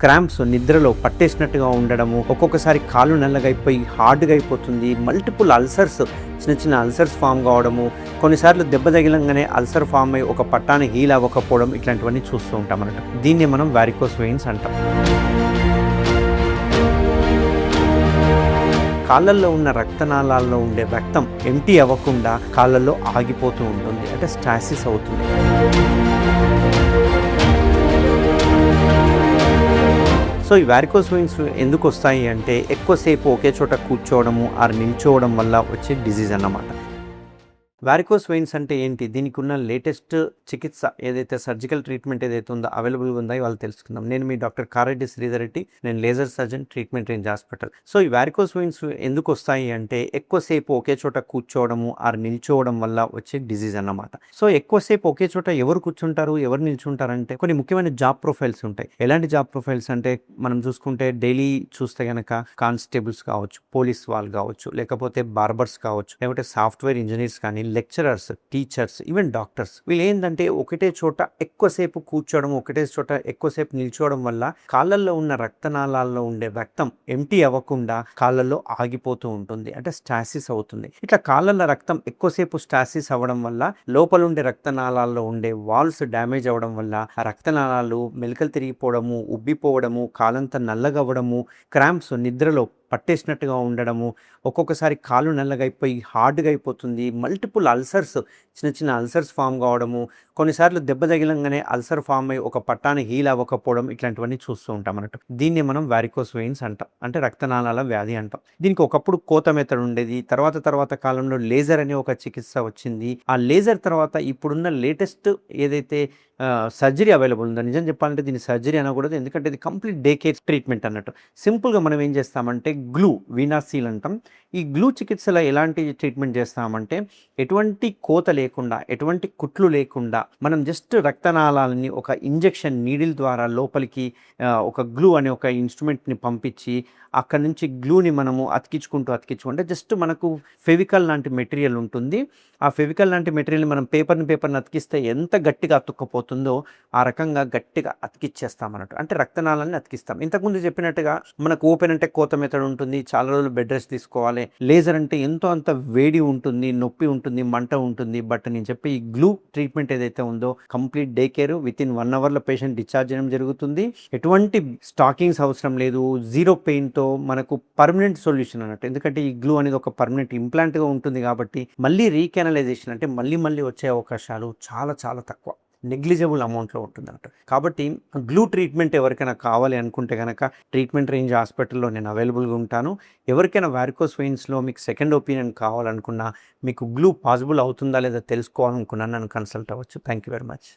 Cramps నిద్రలో పట్టేసినట్టుగా ఉండడము, ఒక్కొక్కసారి కాళ్ళు నల్లగైపోయి హార్డ్గా అయిపోతుంది, మల్టిపుల్ అల్సర్స్, చిన్న చిన్న అల్సర్స్ ఫామ్ కావడము, కొన్నిసార్లు దెబ్బ తగిలంగానే అల్సర్ ఫామ్ అయ్యి ఒక పట్టాన్ని హీల్ అవ్వకపోవడం, ఇట్లాంటివన్నీ చూస్తూ ఉంటాం అన్నట్టు. దీన్ని మనం వారికోస్ వెయిన్స్ అంటాం. కాళ్ళల్లో ఉన్న రక్తనాళాల్లో ఉండే రక్తం ఎంటీ అవ్వకుండా కాళ్ళల్లో ఆగిపోతూ ఉంటుంది, అంటే స్టాసిస్ అవుతుంది. సో ఈ వారికోస్ వెయిన్స్ ఎందుకు వస్తాయి అంటే ఎక్కువసేపు ఒకే చోట కూర్చోవడము ఆర్ నిల్చోవడం వల్ల వచ్చే డిజీజ్ అన్నమాట. వారికోస్ వెయిన్స్ అంటే ఏంటి, దీనికి ఉన్న లేటెస్ట్ చికిత్స ఏదైతే సర్జికల్ ట్రీట్మెంట్ ఏదైతే ఉందో అవైలబుల్గా ఉందో వాళ్ళు తెలుసుకుందాం. నేను మీ డాక్టర్ కారెడ్డి శ్రీధర్ రెడ్డి, నేను laser surgeon, treatment range hospital. So ఈ వారికోస్ వెయిన్స్ ఎందుకు వస్తాయి అంటే ఎక్కువసేపు ఒకే చోట కూర్చోవడము ఆర్ నిల్చోవడం వల్ల వచ్చే డిజీజ్ అన్నమాట. సో ఎక్కువసేపు ఒకే చోట ఎవరు కూర్చుంటారు, ఎవరు నిల్చుంటారంటే కొన్ని ముఖ్యమైన జాబ్ ప్రొఫైల్స్ ఉంటాయి. ఎలాంటి జాబ్ ప్రొఫైల్స్ అంటే మనం చూసుకుంటే డైలీ చూస్తే కనుక కానిస్టేబుల్స్ కావచ్చు, పోలీస్ వాళ్ళు కావచ్చు, లేకపోతే బార్బర్స్ కావచ్చు, లేకపోతే సాఫ్ట్వేర్ ఇంజనీర్స్ కానీ, లెక్చరర్స్, టీచర్స్, ఈవెన్ డాక్టర్స్. వీళ్ళు ఏంటంటే ఒకటే చోట ఎక్కువసేపు కూర్చోవడం, ఒకటే చోట ఎక్కువసేపు నిల్చోవడం వల్ల కాళ్ళల్లో ఉన్న రక్తనాళాల్లో ఉండే రక్తం ఎంటీ అవ్వకుండా కాళ్ళల్లో ఆగిపోతూ ఉంటుంది, అంటే స్టాసిస్ అవుతుంది. ఇట్లా కాళ్ళల్లో రక్తం ఎక్కువసేపు స్టాసిస్ అవ్వడం వల్ల లోపల ఉండే రక్తనాళాల్లో ఉండే వాల్స్ డ్యామేజ్ అవ్వడం వల్ల ఆ రక్తనాళాలు మెలికలు తిరిగిపోవడము, ఉబ్బిపోవడము, కాలంతా నల్లగవ్వడము, క్రాంప్స్ నిద్రలో పట్టేసినట్టుగా ఉండడము, ఒక్కొక్కసారి కాళ్ళు నల్లగైపోయి హార్డ్గా అయిపోతుంది, మల్టిపుల్ అల్సర్స్, చిన్న చిన్న అల్సర్స్ ఫామ్ కావడము, కొన్నిసార్లు దెబ్బ తగిలంగానే అల్సర్ ఫామ్ అయ్యి ఒక పట్టాన్ని హీల్ అవ్వకపోవడం, ఇట్లాంటివన్నీ చూస్తూ ఉంటాం అన్నట్టు. దీన్ని మనం వారికోస్ వెయిన్స్ అంటాం, అంటే రక్తనాళాల వ్యాధి అంటాం. దీనికి ఒకప్పుడు కోత మెథడ్ ఉండేది, తర్వాత కాలంలో లేజర్ అనే ఒక చికిత్స వచ్చింది. ఆ లేజర్ తర్వాత ఇప్పుడున్న లేటెస్ట్ ఏదైతే సర్జరీ అవైలబుల్ ఉందో, నిజం చెప్పాలంటే దీన్ని సర్జరీ అనకూడదు, ఎందుకంటే ఇది కంప్లీట్ డే కేర్ ట్రీట్మెంట్ అన్నట్టు. సింపుల్గా మనం ఏం చేస్తామంటే గ్లూ, వీనాసీల్ అంటాం. ఈ గ్లూ చికిత్సలో ఎలాంటి ట్రీట్మెంట్ చేస్తామంటే ఎటువంటి కోత లేకుండా, ఎటువంటి కుట్లు లేకుండా మనం జస్ట్ రక్తనాళాలని ఒక ఇంజెక్షన్ నీడిల్ ద్వారా లోపలికి ఒక గ్లూ అనే ఒక ఇన్స్ట్రుమెంట్ని పంపించి అక్కడ నుంచి గ్లూని మనము అతికించుకుంటే జస్ట్ మనకు ఫెవికల్ లాంటి మెటీరియల్ ఉంటుంది. ఆ ఫెవికల్ లాంటి మెటీరియల్ని మనం పేపర్ని అతికిస్తే ఎంత గట్టిగా అతుక్కపోతుందో ఆ రకంగా గట్టిగా అతికిచ్చేస్తామన్నట్టు, అంటే రక్తనాళాన్ని అతికిస్తాం. ఇంతకుముందు చెప్పినట్టుగా మనకు ఓపెన్ అంటే కోత మెథడ్ ఉంటుంది, చాలా రోజులు బెడ్ రెస్ట్ తీసుకోవాలి. లేజర్ అంటే ఎంతో అంత వేడి ఉంటుంది, నొప్పి ఉంటుంది, మంట ఉంటుంది. బట్ నేను చెప్పే ఈ గ్లూ ట్రీట్మెంట్ ఏదైతే ఉందో complete day care, with in 1 అవర్లో పేషెంట్ డిశ్చార్జ్ చేయడం జరుగుతుంది. ఎటువంటి స్టాకింగ్స్ అవసరం లేదు, జీరో పెయిన్తో మనకు పర్మనెంట్ సొల్యూషన్ అన్నట్టు. ఎందుకంటే ఈ గ్లూ అనేది ఒక పర్మనెంట్ ఇంప్లాంట్గా ఉంటుంది కాబట్టి మళ్ళీ రీకెనలైజేషన్ అంటే మళ్ళీ వచ్చే అవకాశాలు చాలా చాలా తక్కువ, నెగ్లిజిబుల్ అమౌంట్లో ఉంటుంది అన్నట్టు. కాబట్టి గ్లూ ట్రీట్మెంట్ ఎవరికైనా కావాలి అనుకుంటే కనుక ట్రీట్మెంట్ రేంజ్ హాస్పిటల్లో నేను అవైలబుల్గా ఉంటాను. ఎవరికైనా వారికోస్ వెయిన్స్లో మీకు సెకండ్ ఒపీనియన్ కావాలనుకున్నా, మీకు గ్లూ పాసిబుల్ అవుతుందా లేదా తెలుసుకోవాలనుకున్నా నన్ను కన్సల్ట్ అవ్వచ్చు. Thank you very much.